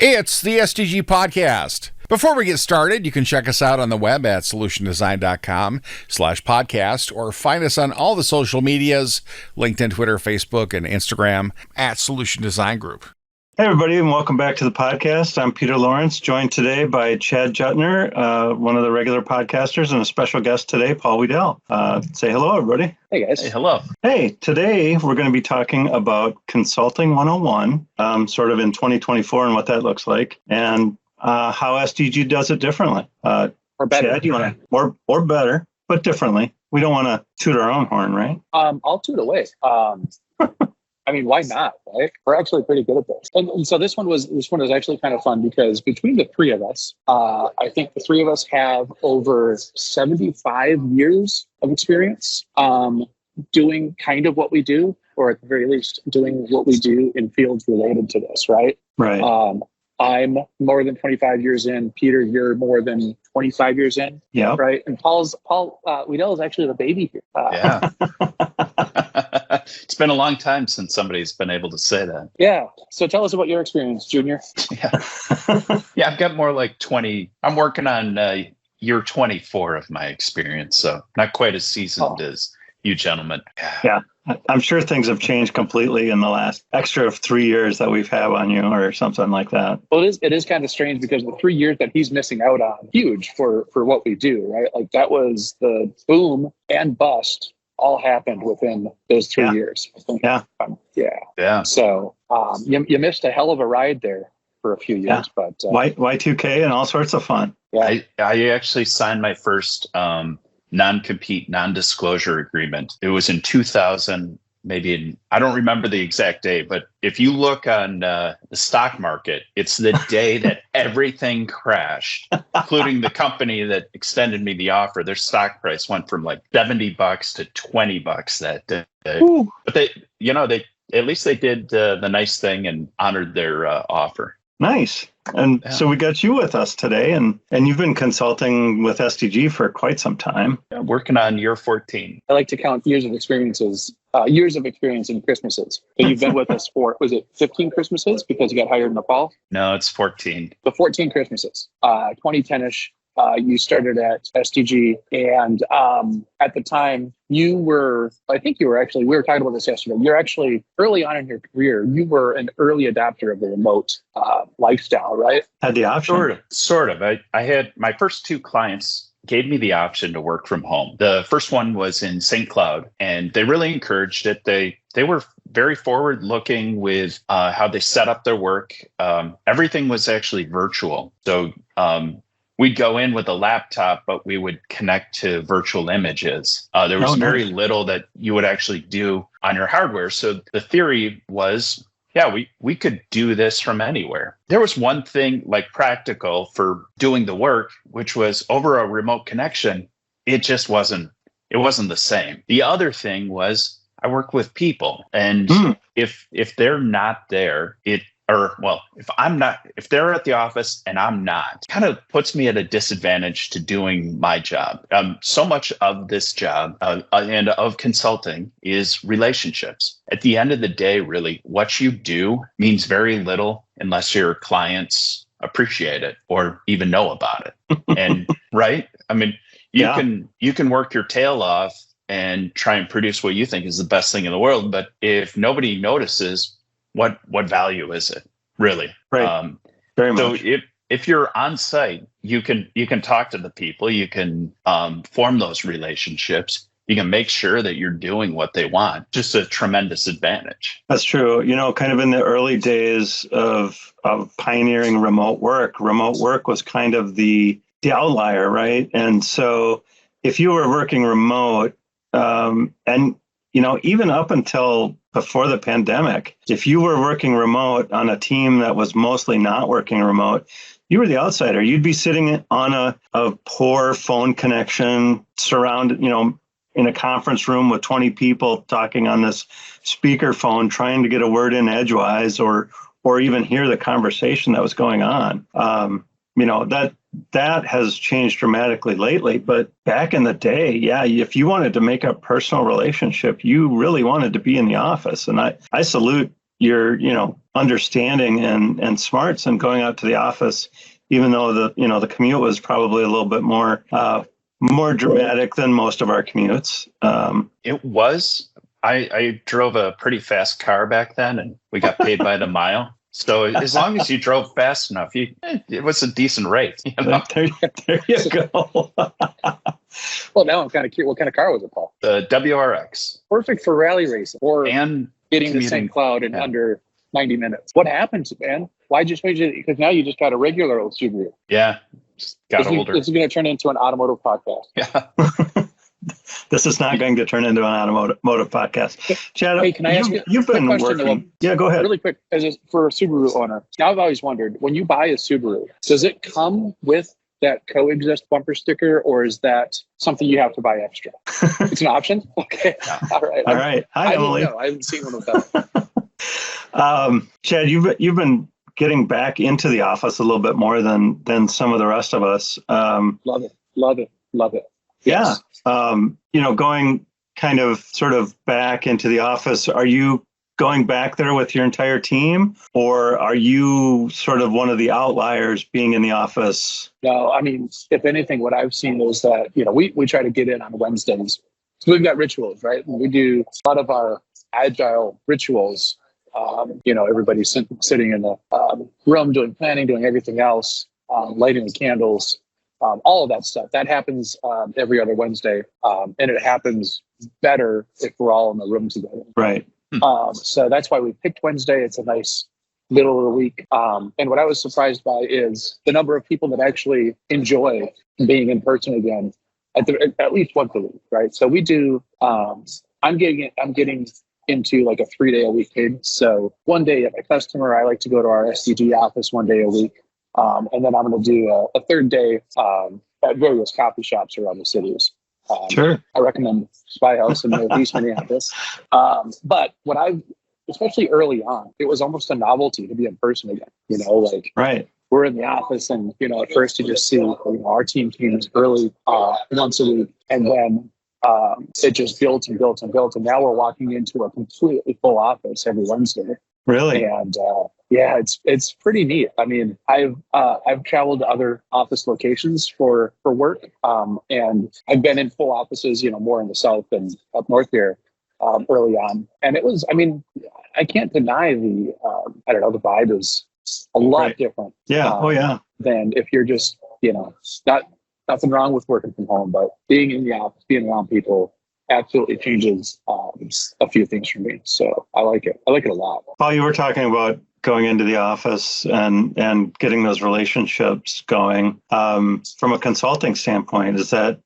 It's the SDG Podcast. Before we get started, you can check us out on the web at solutiondesign.com/podcast or find us on all the social medias, LinkedIn, Twitter, Facebook, and Instagram at Solution Design Group. Hey, everybody, and welcome back to the podcast. I'm Peter Lawrence, joined today by Chad Juttner, one of the regular podcasters, and a special guest today, Paul Weedell. Say hello, everybody. Hey, guys. Hey, hello. Hey, today we're going to be talking about Consulting 101, sort of in 2024 and what that looks like, and how SDG does it differently. Or better. Chad, you want to, or better, but differently. We don't want to toot our own horn, right? I'll toot away. I mean, why not, right? We're actually pretty good at this. And so this one was actually kind of fun because between the three of us, I think the three of us have over 75 years of experience doing kind of what we do, or at the very least doing what we do in fields related to this, right? Right. I'm more than 25 years in. Peter, you're more than 25 years in. Yeah. Right. And Paul Weedell is actually the baby here. Yeah. It's been a long time since somebody's been able to say that. Yeah. So tell us about your experience, Junior. Yeah, I've got more like 20. I'm working on year 24 of my experience, so not quite as seasoned as you gentlemen. Yeah. I'm sure things have changed completely in the last extra 3 years that we've had on you or something like that. Well, it is kind of strange because the 3 years that he's missing out on, huge for what we do, right? Like that was the boom and bust all happened within those 3 years. Yeah. Yeah. So you missed a hell of a ride there for a few years, but Y2K and all sorts of fun. Yeah. I actually signed my first non-compete, non-disclosure agreement. It was in 2000, I don't remember the exact day, but if you look on the stock market, it's the day that everything crashed, including the company that extended me the offer. Their stock price went from like $70 to $20 that day. Ooh. But they at least they did the nice thing and honored their offer. Nice. And so we got you with us today, and you've been consulting with SDG for quite some time. I'm working on year 14. I like to count years of experience in Christmases. So you've been with us for, was it 15 Christmases because you got hired in the fall? No, it's 14. The 14 Christmases, 2010-ish. You started at SDG, and at the time we were talking about this yesterday. You're actually early on in your career, you were an early adopter of the remote lifestyle, right? Had the option? Sort of. I had my first two clients gave me the option to work from home. The first one was in St. Cloud, and they really encouraged it. They were very forward looking with how they set up their work. Everything was actually virtual. So we'd go in with a laptop, but we would connect to virtual images. There was very little that you would actually do on your hardware. So the theory was, we could do this from anywhere. There was one thing like practical for doing the work, which was over a remote connection. It just wasn't the same. The other thing was I work with people, and if they're not there, if they're at the office and I'm not, kind of puts me at a disadvantage to doing my job. So much of this job and of consulting is relationships. At the end of the day, really, what you do means very little unless your clients appreciate it or even know about it. And right? I mean, you can work your tail off and try and produce what you think is the best thing in the world, but if nobody notices, what value is it really? Right. Very much. So if you're on site, you can talk to the people, you can form those relationships, you can make sure that you're doing what they want. Just a tremendous advantage. That's true. Kind of in the early days of pioneering remote work was kind of the outlier, right? And so if you were working remote, even up until before the pandemic, if you were working remote on a team that was mostly not working remote, you were the outsider. You'd be sitting on a poor phone connection, surrounded, in a conference room with 20 people talking on this speakerphone, trying to get a word in edgewise or even hear the conversation that was going on. That has changed dramatically lately, but back in the day, if you wanted to make a personal relationship, you really wanted to be in the office. And I salute, your understanding and smarts and going out to the office, even though the commute was probably a little bit more dramatic than most of our commutes. It was. I drove a pretty fast car back then, and we got paid by the mile. So as long as you drove fast enough, it was a decent rate. There you go. Well, now I'm kind of curious. What kind of car was it, Paul? The WRX. Perfect for rally racing or And getting to St. Cloud in under 90 minutes. What happened, man? Why'd you change it? Because now you just got a regular old Subaru. Yeah, just got older. This is going to turn into an automotive podcast. Yeah. This is not going to turn into an automotive podcast. Chad, hey, can I ask you? You've been working. Yeah, go ahead. Really quick, for a Subaru owner. Now, I've always wondered, when you buy a Subaru, does it come with that coexist bumper sticker, or is that something you have to buy extra? It's an option. Okay. All right. Hi, Emily. I haven't seen one of that. Chad, you've been getting back into the office a little bit more than some of the rest of us. Love it. Yeah. Yes. Going kind of sort of back into the office, are you going back there with your entire team, or are you sort of one of the outliers being in the office? No, I mean, if anything, what I've seen is that, we try to get in on Wednesdays. So we've got rituals, right? And we do a lot of our agile rituals. Everybody's sitting in the room doing planning, doing everything else, lighting the candles. All of that stuff that happens every other Wednesday, and it happens better if we're all in the room together. Right. So that's why we picked Wednesday. It's a nice middle of the week. And what I was surprised by is the number of people that actually enjoy being in person again, at least once a week. Right. So we do. I'm getting into like a 3-day-a-week cadence. So one day at my customer, I like to go to our SDG office 1 day a week. And then I'm going to do a third day at various coffee shops around the cities. Sure. I recommend Spy House in Northeast Minneapolis. But especially early on, it was almost a novelty to be in person again. Right. We're in the office, and at first you just see our team teams early once a week, and then it just built and built and built, and now we're walking into a completely full office every Wednesday. Really? And it's pretty neat. I mean, I've traveled to other office locations for work, and I've been in full offices, more in the South and up north here early on. And it was, I mean, I can't deny the vibe is a lot different. Yeah. Than if you're just, nothing wrong with working from home, but being in the office, being around people absolutely changes a few things for me. So I like it. I like it a lot. Paul, you were talking about going into the office and getting those relationships going. From a consulting standpoint,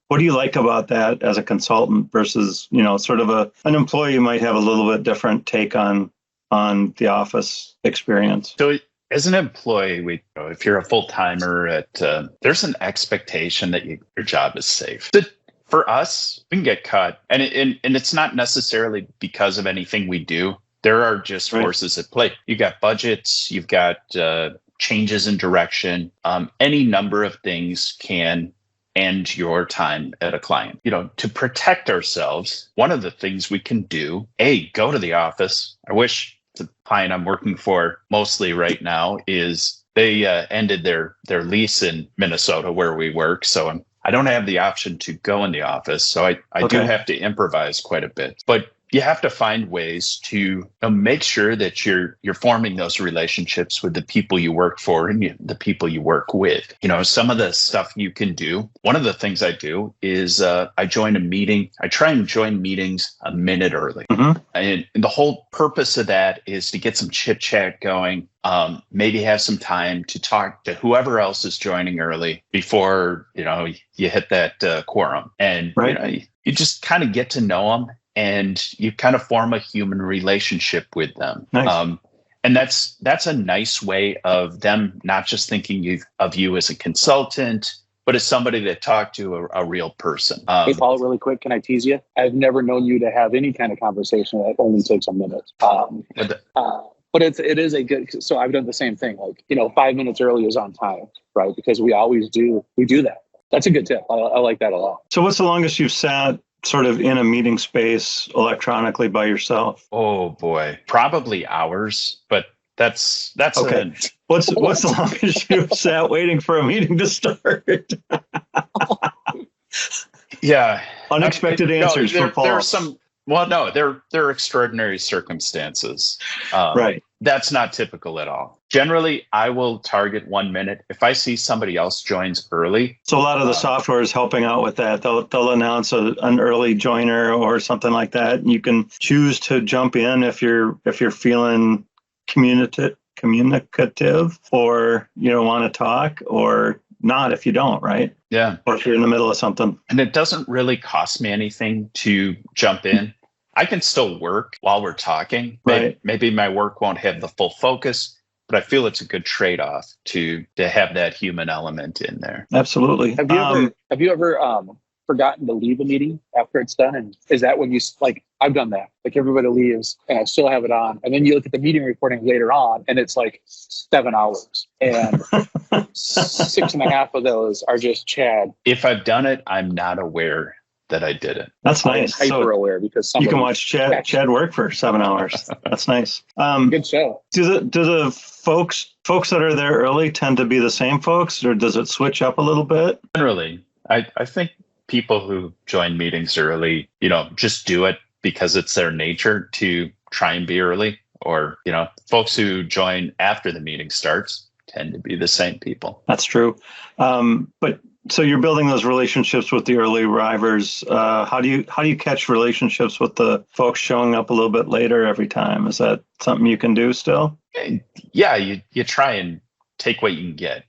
what do you like about that as a consultant versus, sort of an employee who might have a little bit different take on the office experience? So as an employee, if you're a full-timer there's an expectation that your job is safe. For us, we can get cut, and it's not necessarily because of anything we do. There are just forces at play. You've got budgets, you've got changes in direction. Any number of things can end your time at a client. To protect ourselves, one of the things we can do, go to the office. I wish the client I'm working for mostly right now is they ended their lease in Minnesota where we work. So I don't have the option to go in the office. So I do have to improvise quite a bit. But you have to find ways to make sure that you're forming those relationships with the people you work for and the people you work with. Some of the stuff you can do. One of the things I do is I join a meeting. I try and join meetings a minute early. Mm-hmm. And the whole purpose of that is to get some chit chat going. Maybe have some time to talk to whoever else is joining early before, you hit that quorum. And, you just kind of get to know them. And you kind of form a human relationship with them. Nice. And that's a nice way of them not just thinking of you as a consultant, but as somebody that talked to a real person. Hey, Paul, really quick, can I tease you? I've never known you to have any kind of conversation that only takes a minute. But it is a good, so I've done the same thing. 5 minutes early is on time, right? Because we do that. That's a good tip. I like that a lot. So what's the longest you've sat sort of in a meeting space electronically by yourself? Oh boy, probably hours, but that's Okay. What's the longest you've sat waiting for a meeting to start? yeah. Unexpected answers there, for Paul. there are some. Well, no, there are extraordinary circumstances. Right. That's not typical at all. Generally, I will target 1 minute. If I see somebody else joins early, So a lot of the software is helping out with that. They'll announce an early joiner or something like that. And you can choose to jump in if you're feeling communicative, or you don't want to talk, or not if you don't, right? yeah, Or if you're in the middle of something. and it doesn't really cost me anything to jump in. I can still work while we're talking. Right. Maybe my work won't have the full focus, but I feel it's a good trade-off to have that human element in there. Absolutely. Have you ever forgotten to leave a meeting after it's done? And is that when you like? I've done that. Like everybody leaves, and I still have it on, and then you look at the meeting recording later on, and it's like 7 hours, and 6.5 of those are just Chad. If I've done it, I'm not aware that I did it. That's nice. Hyper So aware because you can somebody- watch Chad work for 7 hours. That's nice. Good show. Do the folks that are there early tend to be the same folks, or does it switch up a little bit? Generally, I think people who join meetings early, just do it because it's their nature to try and be early. Or, folks who join after the meeting starts tend to be the same people. That's true. But so you're building those relationships with the early arrivers. How do you catch relationships with the folks showing up a little bit later every time? Is that something you can do still? Yeah, you try and take what you can get.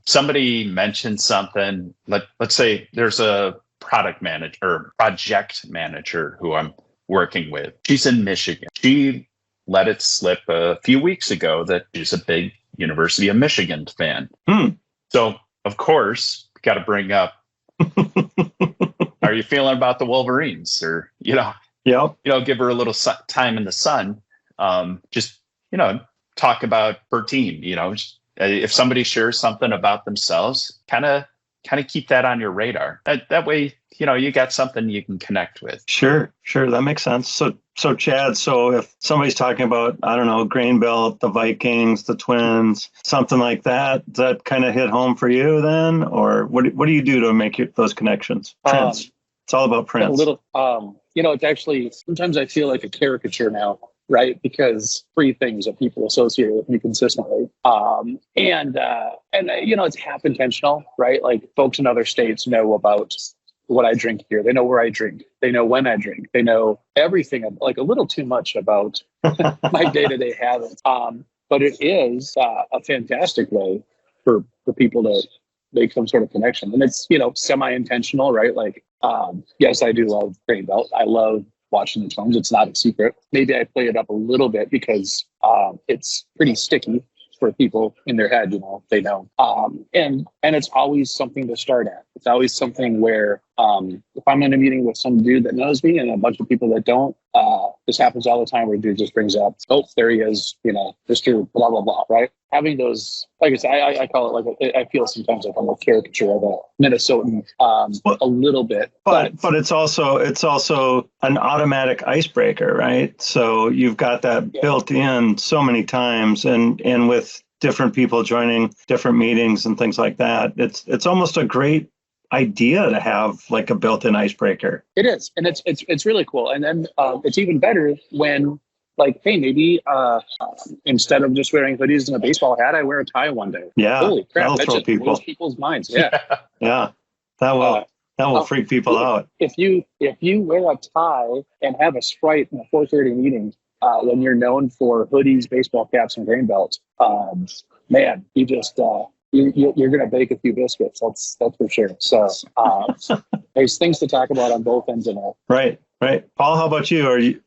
Somebody mentioned something. Let's say there's a project manager who I'm working with. She's in Michigan. She let it slip a few weeks ago that she's a big University of Michigan fan. So of course, got to bring up, are you feeling about the Wolverines? Or, Yep. give her a little time in the sun. Just, talk about her team. If somebody shares something about themselves, kind of keep that on your radar. That way, you got something you can connect with. Sure. That makes sense. So Chad, if somebody's talking about, I don't know, Grain Belt, the Vikings, the Twins, something like that, does that kind of hit home for you then? Or what do you do to make those connections? Prince. It's all about Prince. A little, it's actually, sometimes I feel like a caricature now, right? Because 3 things that people associate with me consistently. It's half intentional, right? Like folks in other states know about what I drink here. They know where I drink. They know when I drink. They know everything, like a little too much about my day-to-day habits. But it is a fantastic way for people to make some sort of connection. And it's, semi-intentional, right? Like, yes, I do love Grain Belt. I love watching the Twins. It's not a secret. Maybe I play it up a little bit because it's pretty sticky for people in their head, they know. And it's always something to start at. It's always something where if I'm in a meeting with some dude that knows me and a bunch of people that don't, this happens all the time where a dude just brings up, oh, there he is, Mr. blah, blah, blah, right? Having those, like I said, I call it I feel sometimes like I'm a caricature of a Minnesotan a little bit. But it's also an automatic icebreaker, right? So you've got that built in so many times, and with different people joining different meetings and things like that, it's almost a great idea to have like a built-in icebreaker. It is, and it's really cool. And then it's even better when, like, hey, maybe instead of just wearing hoodies and a baseball hat, I wear a tie one day. Yeah, holy crap, that'll that throw just people. blows people's minds. Yeah, Yeah, that will freak people out. If you wear a tie and have a Sprite in a 4:30 meeting, when you're known for hoodies, baseball caps, and Grain Belt, man, you just you're going to bake a few biscuits. That's for sure. So there's things to talk about on both ends of that. Right. Paul, how about you? Are you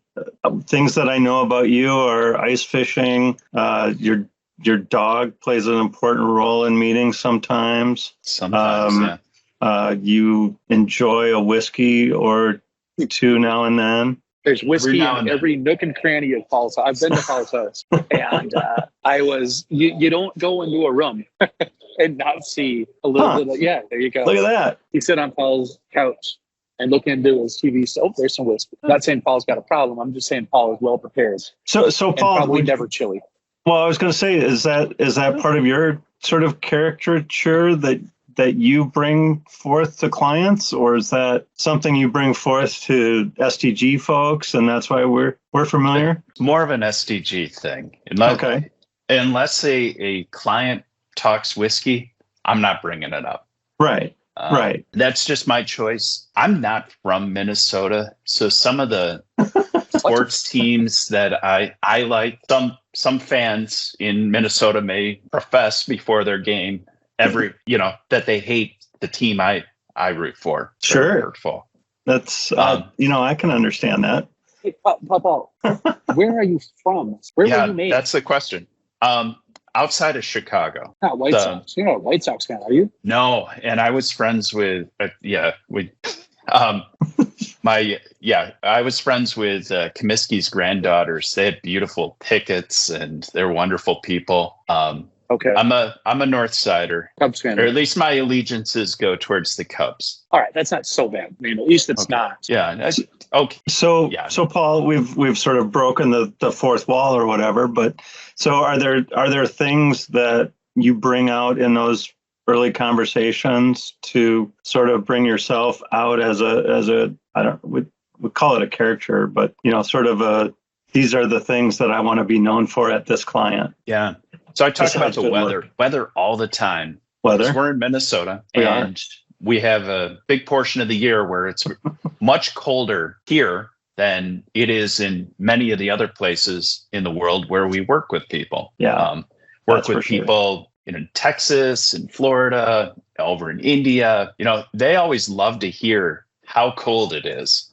things that I know about you are ice fishing? Your dog plays an important role in meetings sometimes. Sometimes, yeah. You enjoy a whiskey or two now and then. There's whiskey in every nook and cranny of Paul's house. I've been to Paul's house, and you don't go into a room and not see a little bit of, there you go. Look at that. You sit on Paul's couch and look into his TV. So there's some whiskey. I'm not saying Paul's got a problem. I'm just saying Paul is well prepared. So And Paul, probably never chilly. well, I was going to say, is that part of your sort of caricature that you bring forth to clients, or is that something you bring forth to SDG folks, and that's why we're familiar? It's more of an SDG thing. Okay. Unless a client talks whiskey, I'm not bringing it up. Right. Right. That's just my choice. I'm not from Minnesota, so some of the sports teams that I like, some fans in Minnesota may profess before their game that they hate the team I root for. Sure. Very hurtful. That's I can understand that. Hey, Paul, where are you from? Where were you made? That's the question. Outside of Chicago. Not White Sox. You're not a White Sox fan, are you? No, and I was friends with I was friends with Comiskey's granddaughters. They had beautiful tickets and they're wonderful people. Okay. I'm a North Sider, Cubs fan. or at least my allegiances go towards the Cubs. All right, that's not so bad. I mean, at least it's not. Yeah. Okay. So Yeah. so Paul, we've sort of broken the fourth wall or whatever, but so are there things that you bring out in those early conversations to sort of bring yourself out as a we call it a character, but sort of these are the things that I want to be known for at this client. Yeah. So I talk about Besides the good weather all the time. Weather. 'Cause we're in Minnesota, We and we have a big portion of the year where it's much colder here than it is in many of the other places in the world where we work with people. Yeah, Work that's for with sure. people in Texas, in Florida, over in India. They always love to hear how cold it is,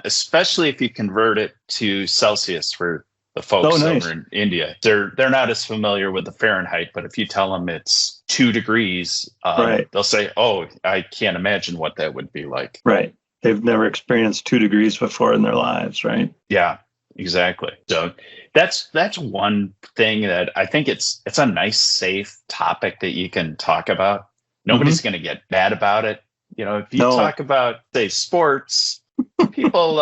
especially if you convert it to Celsius for the folks nice. over in India. They're not as familiar with the Fahrenheit, but if you tell them it's 2 degrees, Right. they'll say, "Oh, I can't imagine what that would be like." Right. They've never experienced 2 degrees before in their lives, right? Yeah, exactly. So that's one thing that I think it's a nice, safe topic that you can talk about. Nobody's going to get mad about it. If you No. talk about, say, sports, people,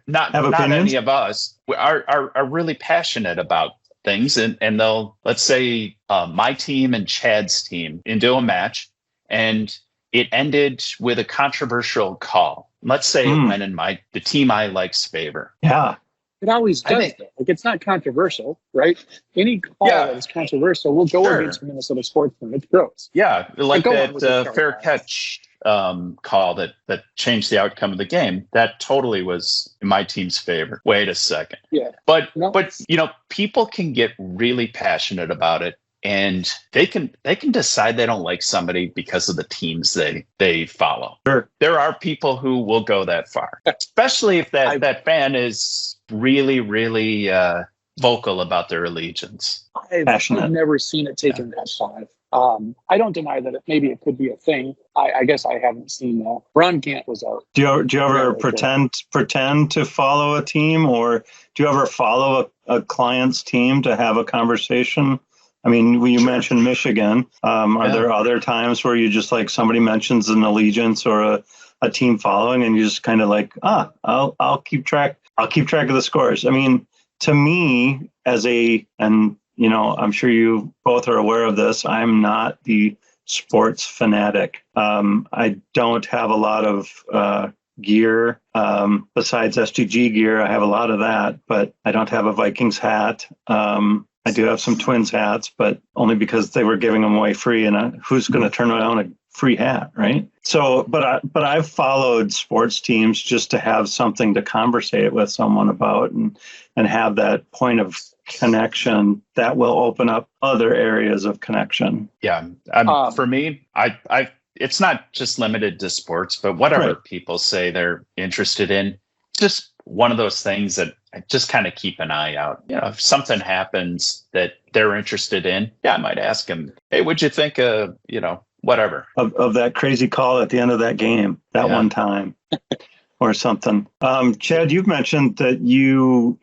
not Have opinions? any of us, are really passionate about things, and they'll, let's say, my team and Chad's team into a match, and it ended with a controversial call. Let's say it went in the team I like's favor. Yeah. It always I does, think- though. Like, it's not controversial, right? Any call Yeah. that is controversial will go Sure. against the Minnesota sports team. It's gross. Yeah, like go on that with your fair story. catch call that changed the outcome of the game. That totally was in my team's favor. Wait a second. Yeah. But No. people can get really passionate about it, and they can decide they don't like somebody because of the teams they follow. Sure. There are people who will go that far, especially if that fan is really, really vocal about their allegiance. Passionate. I've never seen it taken that far. I don't deny that maybe it could be a thing. I guess I haven't seen that. Ron Gant was out. Do you ever Yeah, pretend to follow a team, or do you ever follow a client's team to have a conversation? I mean, when you mentioned Michigan, are Yeah. there other times where you just like somebody mentions an allegiance or a team following, and you just kind of like, I'll keep track. I'll keep track of the scores. I mean, to me, I'm sure you both are aware of this, I'm not the sports fanatic. I don't have a lot of gear besides SDG gear. I have a lot of that, but I don't have a Vikings hat. I do have some Twins hats, but only because they were giving them away free, and who's going to turn around a free hat, right? So, but I've followed sports teams just to have something to conversate with someone about, and have that point of connection that will open up other areas of connection. Yeah. For me, I it's not just limited to sports, but whatever Right. people say they're interested in, just one of those things that I just kind of keep an eye out. If something happens that they're interested in, I might ask them, "Hey, what'd you think of, whatever?" Of that crazy call at the end of that game, that Yeah. one time. or something. Chad, you've mentioned that you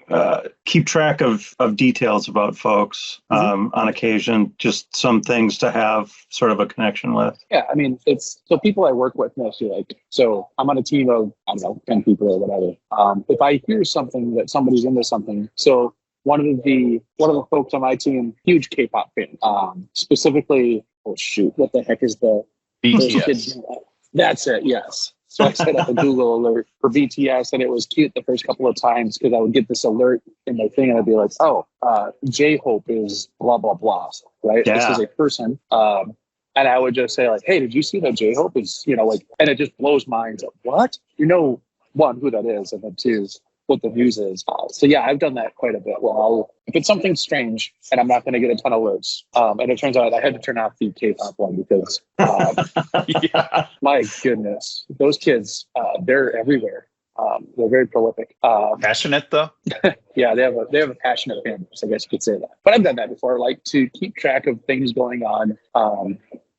keep track of details about folks on occasion, just some things to have sort of a connection with. Yeah, I mean, it's so people I work with mostly so I'm on a team of, I don't know, 10 people or whatever. If I hear something that somebody's into something, so one of the folks on my team, huge K-pop fan, specifically, oh shoot, what the heck is the BTS? That's it, yes. So I set up a Google alert for BTS, and it was cute the first couple of times because I would get this alert in my thing, and I'd be like, "Oh, J-Hope is blah blah blah," right? Yeah. This is a person, and I would just say like, "Hey, did you see that J-Hope is And it just blows minds. Like, what? One, who that is, and then two, what the news is. So yeah, I've done that quite a bit. Well, if it's something strange and I'm not going to get a ton of alerts, and it turns out I had to turn off the K-pop one because my goodness, those kids, they're everywhere. They're very prolific. Passionate though? Yeah, they have a passionate fan base, I guess you could say that. But I've done that before, like to keep track of things going on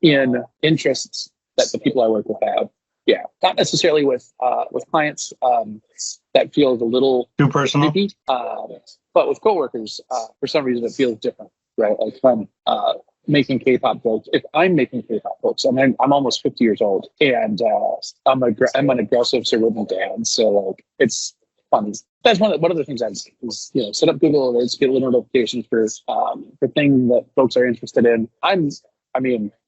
in interests that the people I work with have. Yeah, not necessarily with clients. That feels a little too personal. creepy, but with coworkers, for some reason it feels different, right? Like if I'm making K-pop jokes, I'm I'm almost 50 years old, and I'm an aggressive suburban dad, so like it's fun. That's one of the things I do is set up Google alerts, get little notifications for things that folks are interested in.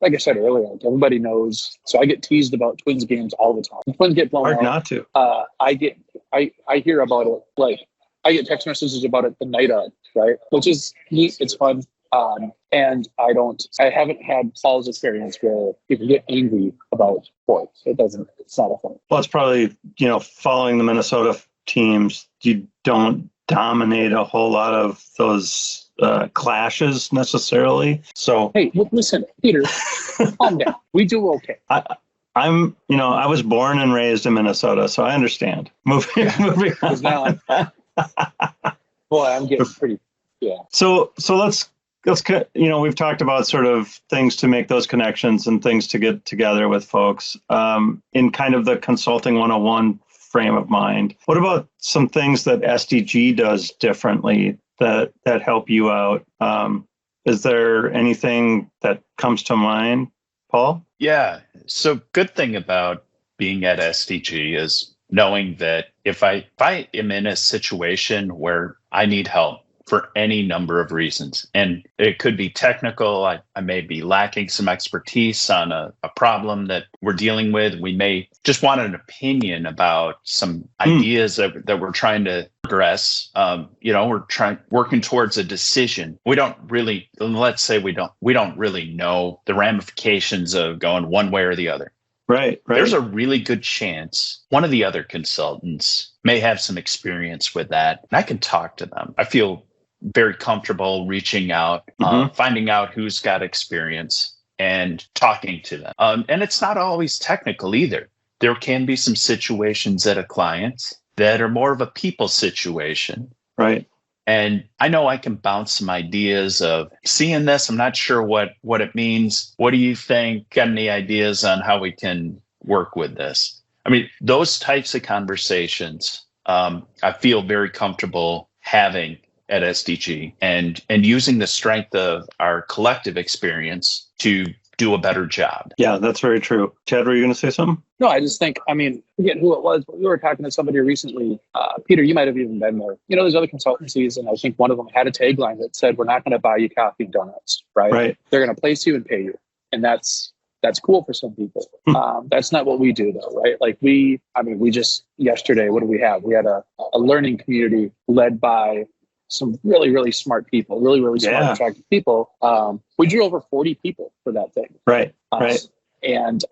Like I said earlier, like everybody knows. So I get teased about Twins games all the time. Twins get blown Hard out. not to. I hear about it. Like I get text messages about it the night of, right? Which is neat. It's fun. And I haven't had Paul's experience where people get angry about sports. It's not a fun. Well, it's probably, following the Minnesota teams, you don't dominate a whole lot of those clashes necessarily. So hey, listen, Peter, calm down. We do okay. I was born and raised in Minnesota, so I understand. Moving on. Now boy, I'm getting pretty. Yeah. So let's we've talked about sort of things to make those connections and things to get together with folks in kind of the consulting 101 frame of mind. What about some things that SDG does differently that help you out? Is there anything that comes to mind, Paul? Yeah. So good thing about being at SDG is knowing that if I am in a situation where I need help for any number of reasons, and it could be technical, I may be lacking some expertise on a problem that we're dealing with. We may just want an opinion about some ideas that we're trying to progress. We're working towards a decision. Let's say we don't really know the ramifications of going one way or the other. Right. There's a really good chance one of the other consultants may have some experience with that, and I can talk to them. I feel very comfortable reaching out, finding out who's got experience and talking to them. And it's not always technical either. There can be some situations at a client that are more of a people situation. Right. And I know I can bounce some ideas of seeing this. I'm not sure what it means. What do you think? Got any ideas on how we can work with this? I mean, those types of conversations, I feel very comfortable having at SDG and using the strength of our collective experience to do a better job. Yeah, that's very true. Chad, were you going to say something? No, I just think, forget who it was, but we were talking to somebody recently. Peter, you might have even been there. There's other consultancies, and I think one of them had a tagline that said, "We're not going to buy you coffee and donuts," right? Right. They're going to place you and pay you. And that's cool for some people. That's not what we do though, right? Like we just yesterday, what do we have? We had a learning community led by some really, really smart people, really, really smart, attractive people. We drew over 40 people for that thing. Right. And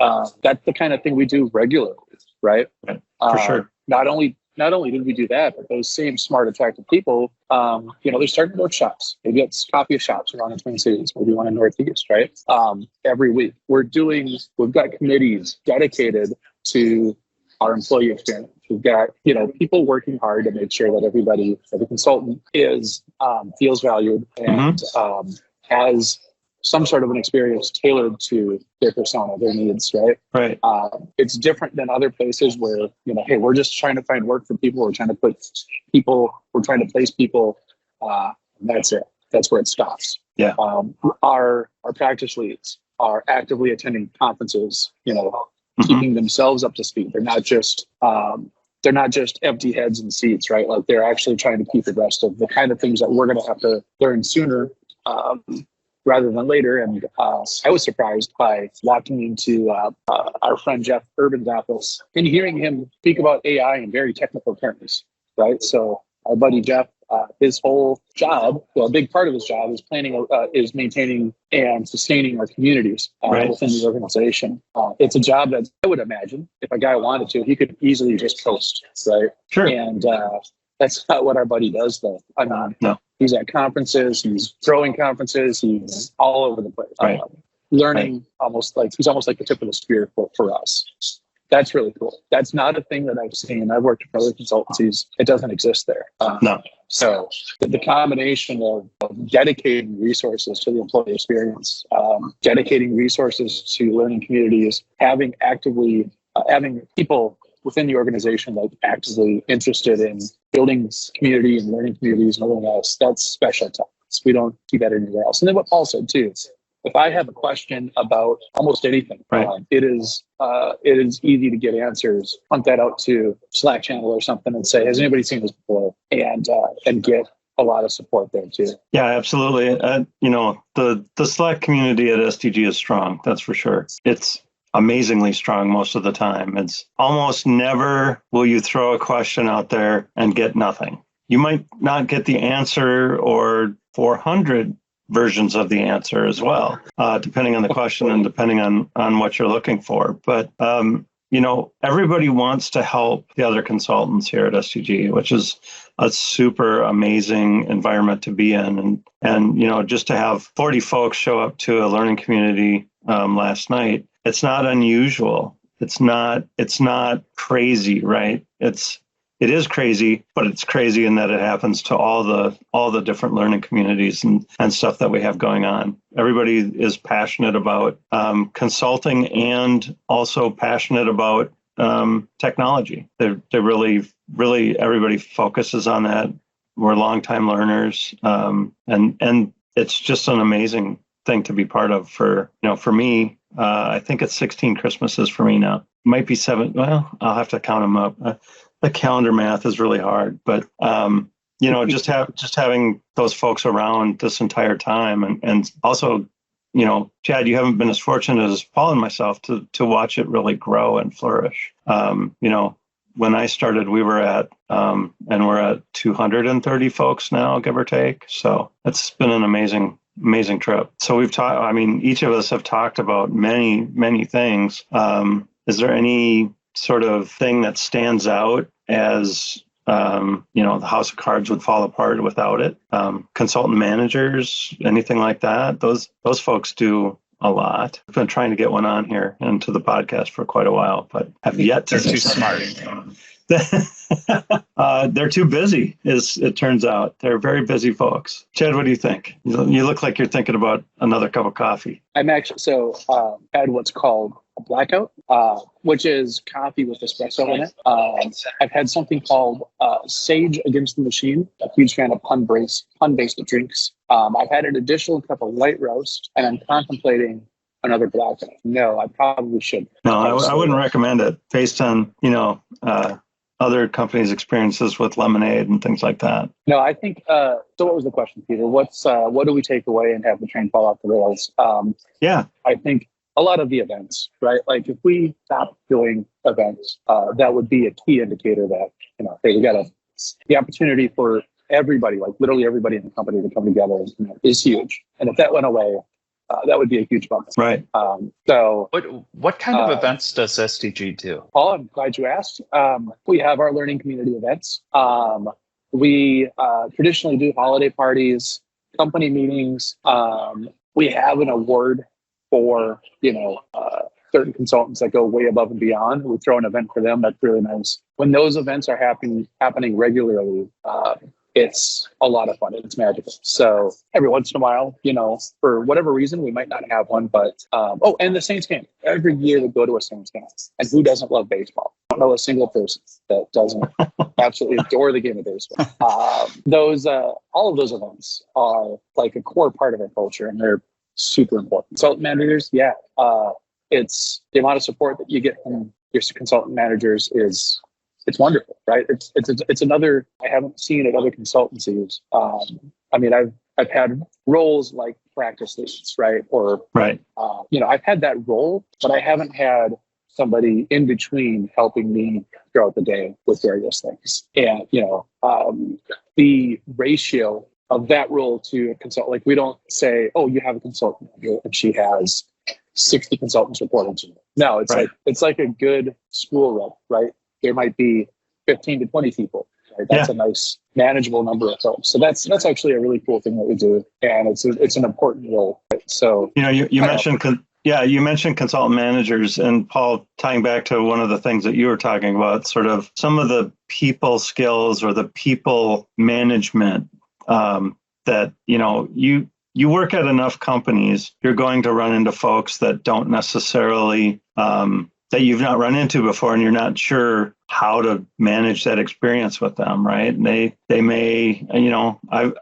that's the kind of thing we do regularly, right? For sure. Not only did we do that, but those same smart, attractive people, they're starting workshops. Maybe it's coffee shops around the Twin Cities, maybe one in Northeast, right? Every week we've got committees dedicated to our employee experience. We've got, people working hard to make sure that every consultant feels valued and has some sort of an experience tailored to their persona, their needs, right? Right. It's different than other places where, hey, we're just trying to find work for people. We're trying to place people. That's it. That's where it stops. Yeah. Our practice leads are actively attending conferences, keeping themselves up to speed. They're not just empty heads and seats, right? Like they're actually trying to keep abreast of the kind of things that we're going to have to learn sooner rather than later. And I was surprised by walking into our friend Jeff Urban's office and hearing him speak about AI in very technical terms, right? So our buddy Jeff, his whole job, well, a big part of his job is maintaining and sustaining our communities within the organization. It's a job that I would imagine if a guy wanted to, he could easily just post, right? Sure. And that's not what our buddy does, though. I mean, No. He's at conferences, he's throwing conferences, he's all over the place. Right. Learning he's almost like the tip of the spear for us. That's really cool. That's not a thing that I've seen. I've worked for other consultancies. It doesn't exist there. No. So the combination of dedicating resources to the employee experience, dedicating resources to learning communities, having people within the organization like actively interested in building community and learning communities and everything else, that's special to us. We don't see that anywhere else. And then what Paul said too, if I have a question about almost anything, it is easy to get answers. Hunt that out to Slack channel or something and say, has anybody seen this before? And get a lot of support there too. Yeah, absolutely. The Slack community at SDG is strong. That's for sure. It's amazingly strong most of the time. It's almost never will you throw a question out there and get nothing. You might not get the answer or 400 versions of the answer as well, depending on the question and depending on what you're looking for. But, everybody wants to help the other consultants here at SDG, which is a super amazing environment to be in. And just to have 40 folks show up to a learning community last night, it's not unusual. It's not crazy, right? It is crazy, but it's crazy in that it happens to all the different learning communities and stuff that we have going on. Everybody is passionate about consulting and also passionate about technology. They're really, really, everybody focuses on that. We're longtime learners, and it's just an amazing thing to be part of. For me, I think it's 16 Christmases for me now. It might be 7. Well, I'll have to count them up. The calendar math is really hard, but just having those folks around this entire time, and also, Chad, you haven't been as fortunate as Paul and myself to watch it really grow and flourish. When I started, we were at and we're at 230 folks now, give or take. So it's been an amazing trip. So we've talked. I mean, each of us have talked about many things. Is there any sort of thing that stands out as, the house of cards would fall apart without it? Consultant managers, anything like that? Those folks do a lot. I've been trying to get one on here into the podcast for quite a while, but have yet to. They're too smart. They're too busy, as it turns out. They're very busy folks. Chad, what do you think? You look like you're thinking about another cup of coffee. I'm actually had what's called a blackout, which is coffee with espresso in it. I've had something called Sage Against the Machine. A huge fan of pun-based drinks. I've had an additional cup of white roast, and I'm contemplating another blackout. No, I probably should. No, I wouldn't recommend it based on other companies' experiences with lemonade and things like that. No, I think. So, what was the question, Peter? What do we take away and have the train fall off the rails? I think a lot of the events, right? Like if we stop doing events, that would be a key indicator that hey, we got the opportunity for everybody, like literally everybody in the company to come together is huge. And if that went away, that would be a huge bump. Right. So what kind of events does SDG do? Paul, I'm glad you asked. We have our learning community events. We traditionally do holiday parties, company meetings. We have an award for, certain consultants that go way above and beyond. We throw an event for them. That's really nice. When those events are happening regularly, it's a lot of fun. It's magical. So every once in a while, for whatever reason, we might not have one, but, and the Saints game. Every year we go to a Saints game. And who doesn't love baseball? I don't know a single person that doesn't absolutely adore the game of baseball. All of those events are like a core part of our culture, and they're super important. Consultant managers, it's the amount of support that you get from your consultant managers it's wonderful, right? It's another I haven't seen at other consultancies. I've had roles like practice leads, right? Or right. I've had that role, but I haven't had somebody in between helping me throughout the day with various things. And the ratio of that role to a consultant, like we don't say, oh, you have a consultant and she has 60 consultants reporting to me. No, it's like a good school rep, right? There might be 15 to 20 people. Right? That's a nice manageable number of folks. So that's actually a really cool thing that we do, and it's an important role. Right? So you mentioned you mentioned consultant managers, and Paul, tying back to one of the things that you were talking about, sort of some of the people skills or the people management that you work at enough companies, you're going to run into folks that don't necessarily that you've not run into before, and you're not sure how to manage that experience with them, right? And they may,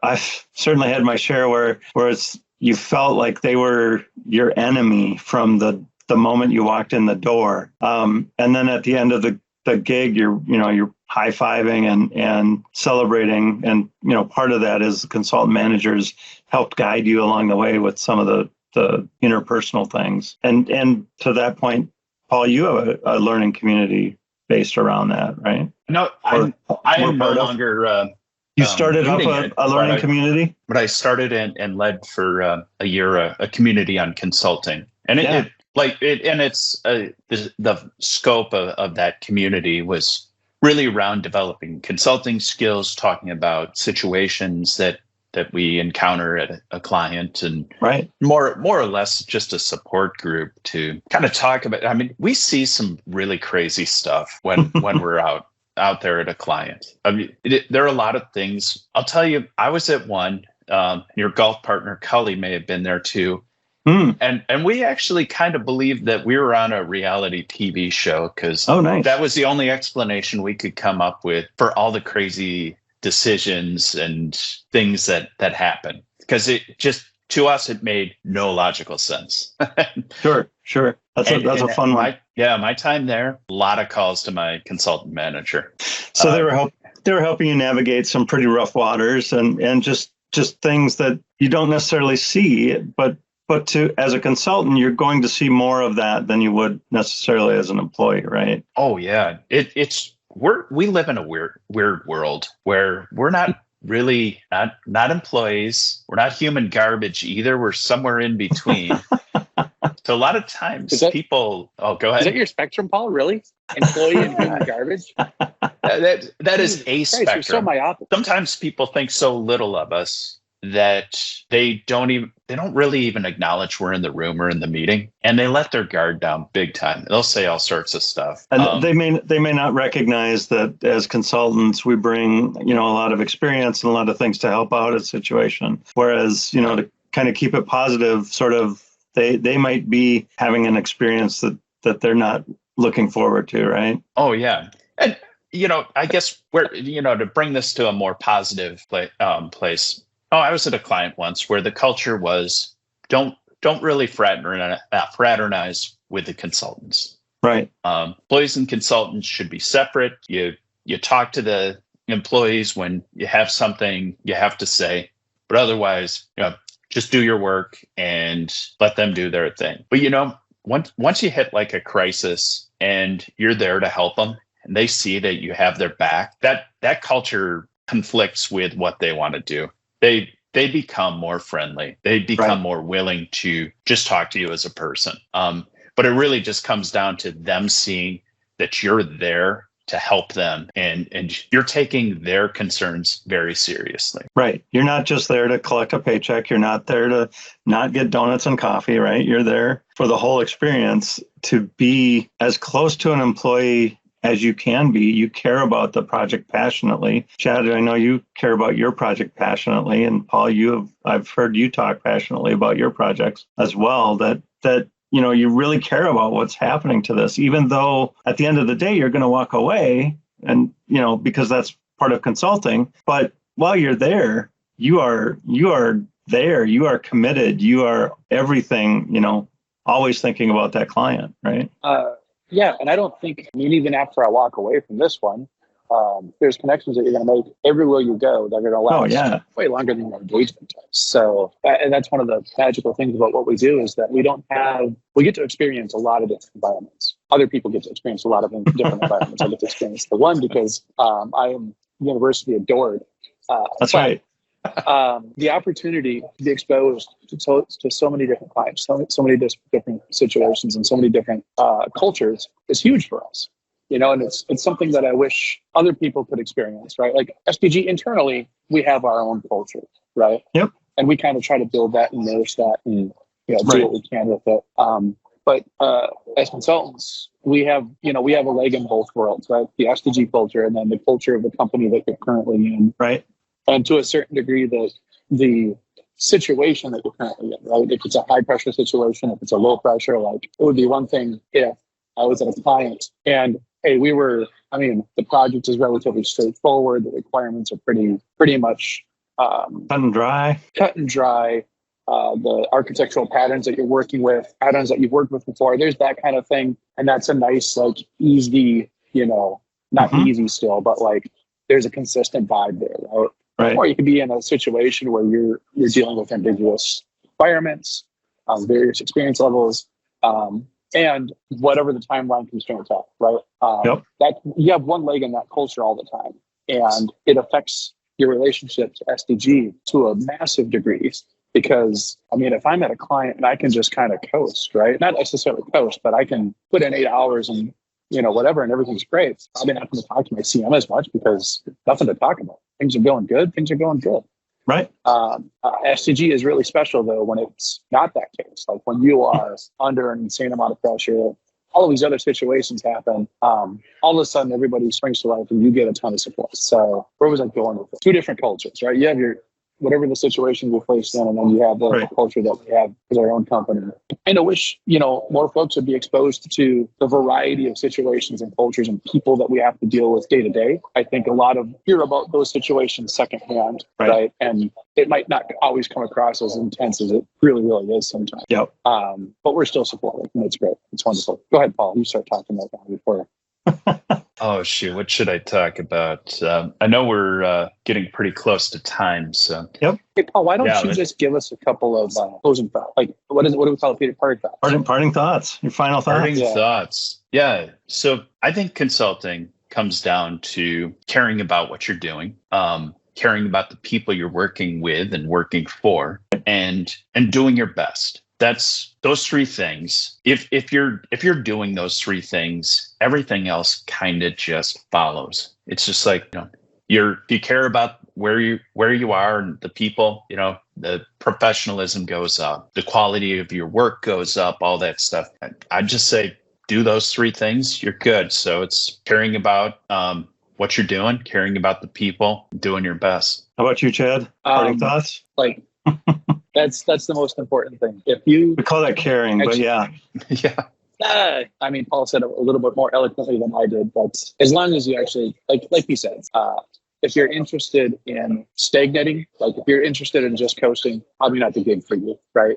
I've certainly had my share where it's you felt like they were your enemy from the moment you walked in the door, and then at the end of the gig, you're high-fiving and celebrating, and part of that is the consultant managers helped guide you along the way with some of the interpersonal things, and to that point, Paul, you have a learning community based around that, right? No, I am no longer. You started up a learning community? But I started and led for a year a community on consulting. And the scope of that community was really around developing consulting skills, talking about situations that we encounter at a client, and more or less just a support group to kind of talk about. I mean, we see some really crazy stuff when we're out there at a client. I mean, there are a lot of things. I'll tell you, I was at one. Your golf partner Cully may have been there too. And we actually kind of believed that we were on a reality TV show because that was the only explanation we could come up with for all the crazy decisions and things that happen, because it just, to us, it made no logical sense. Sure. That's a fun one. My time there, a lot of calls to my consultant manager. So they were helping you navigate some pretty rough waters and just things that you don't necessarily see, but as a consultant, you're going to see more of that than you would necessarily as an employee, right? Oh yeah, we live in a weird world where we're not really not employees. We're not human garbage either. We're somewhere in between. So a lot of times people, go ahead. Is that your spectrum, Paul? Really? Employee and human garbage? That is a spectrum. You're so myopic. Sometimes people think so little of us that they don't really even acknowledge we're in the room or in the meeting, and they let their guard down big time. They'll say all sorts of stuff, and they may not recognize that as consultants we bring a lot of experience and a lot of things to help out a situation, whereas to kind of keep it positive, sort of they might be having an experience that they're not looking forward to, right? Oh yeah. And I guess to bring this to a more positive place. I was at a client once where the culture was don't really fraternize with the consultants. Right. Employees and consultants should be separate. You talk to the employees when you have something you have to say, but otherwise, just do your work and let them do their thing. But once you hit like a crisis and you're there to help them, and they see that you have their back, that culture conflicts with what they want to do. They become more friendly. They become more willing to just talk to you as a person. But it really just comes down to them seeing that you're there to help them and you're taking their concerns very seriously. Right. You're not just there to collect a paycheck. You're not there to not get donuts and coffee, right? You're there for the whole experience, to be as close to an employee as you can be. You care about the project passionately. Chad, I know you care about your project passionately, and Paul, I've heard you talk passionately about your projects as well. That you really care about what's happening to this, even though at the end of the day you're going to walk away, and because that's part of consulting. But while you're there, you are there. You are committed. You are everything. Always thinking about that client, right? Yeah, and I don't think, even after I walk away from this one, there's connections that you're going to make everywhere you go that are going to last way longer than your engagement does. So, and that's one of the magical things about what we do is that we get to experience a lot of different environments. Other people get to experience a lot of different environments. I get to experience the one because I am university adored. That's right. The opportunity to be exposed to so many different clients, so many different situations, and so many different cultures is huge for us. And it's something that I wish other people could experience, right? Like SPG internally, we have our own culture, right? Yep. And we kind of try to build that and nourish that and do what we can with it. But as consultants, we have a leg in both worlds, right? The SDG culture and then the culture of the company that you're currently in, right? And to a certain degree, the situation that you're currently in, right? If it's a high pressure situation, if it's a low pressure, like it would be one thing if I was at a client and hey, the project is relatively straightforward. The requirements are pretty much cut and dry. The architectural patterns that you're working with, patterns that you've worked with before, there's that kind of thing. And that's a nice, easy, not easy still, but there's a consistent vibe there, right? Right. Or you could be in a situation where you're dealing with ambiguous environments, various experience levels, and whatever the timeline constraints are, right? That you have one leg in that culture all the time, and it affects your relationship to SDG to a massive degree. Because if I'm at a client and I can just kind of coast, right? Not necessarily coast, but I can put in 8 hours and whatever, and everything's great. I'm not going to talk to my CM as much because there's nothing to talk about. Things are going good. Things are going good. Right. SDG is really special though when it's not that case. Like when you are under an insane amount of pressure, all of these other situations happen. All of a sudden, everybody springs to life and you get a ton of support. So where was I going with it? Two different cultures, right? You have your whatever the situation we're placed in, and then you have the culture that we have as our own company. And I wish, more folks would be exposed to the variety of situations and cultures and people that we have to deal with day to day. I think a lot of hear about those situations secondhand, right? And it might not always come across as intense as it really, really is sometimes. Yep. But we're still supportive, and it's great. It's wonderful. Go ahead, Paul. You start talking about that before. Oh, shoot. What should I talk about? I know we're getting pretty close to time. So, yep. Hey, Paul, why don't you just give us a couple of closing thoughts? What do we call it, Peter? Parting thoughts. Parting thoughts. Your final thoughts. Parting thoughts. Yeah. So I think consulting comes down to caring about what you're doing, caring about the people you're working with and working for, and doing your best. That's those three things. If you're doing those three things, everything else kind of just follows. It's just like, you care about where you are and the people, the professionalism goes up, the quality of your work goes up, all that stuff. I'd just say do those three things, you're good. So it's caring about what you're doing, caring about the people, doing your best. How about you, Chad? Parting thoughts? That's the most important thing. We call that caring, but yeah. Paul said it a little bit more eloquently than I did, but as long as you actually, like he said, if you're interested in stagnating, if you're interested in just coasting, probably not the gig for you, right?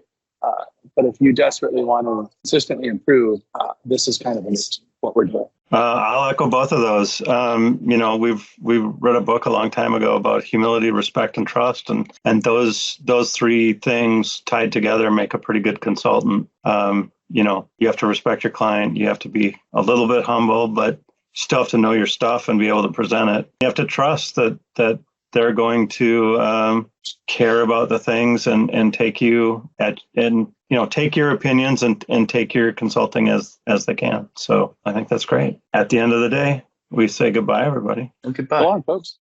But if you desperately want to consistently improve, this is kind of what we're doing. I'll echo both of those. We've read a book a long time ago about humility, respect, and trust, and those three things tied together make a pretty good consultant. You have to respect your client. You have to be a little bit humble, but still have to know your stuff and be able to present it. You have to trust that they're going to care about the things and take you take your opinions and take your consulting as they can. So I think that's great. At the end of the day, we say goodbye, everybody. Goodbye. Go on, folks.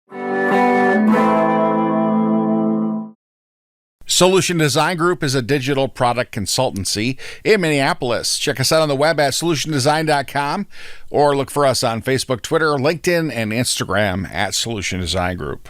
Solution Design Group is a digital product consultancy in Minneapolis. Check us out on the web at solutiondesign.com or look for us on Facebook, Twitter, LinkedIn, and Instagram at Solution Design Group.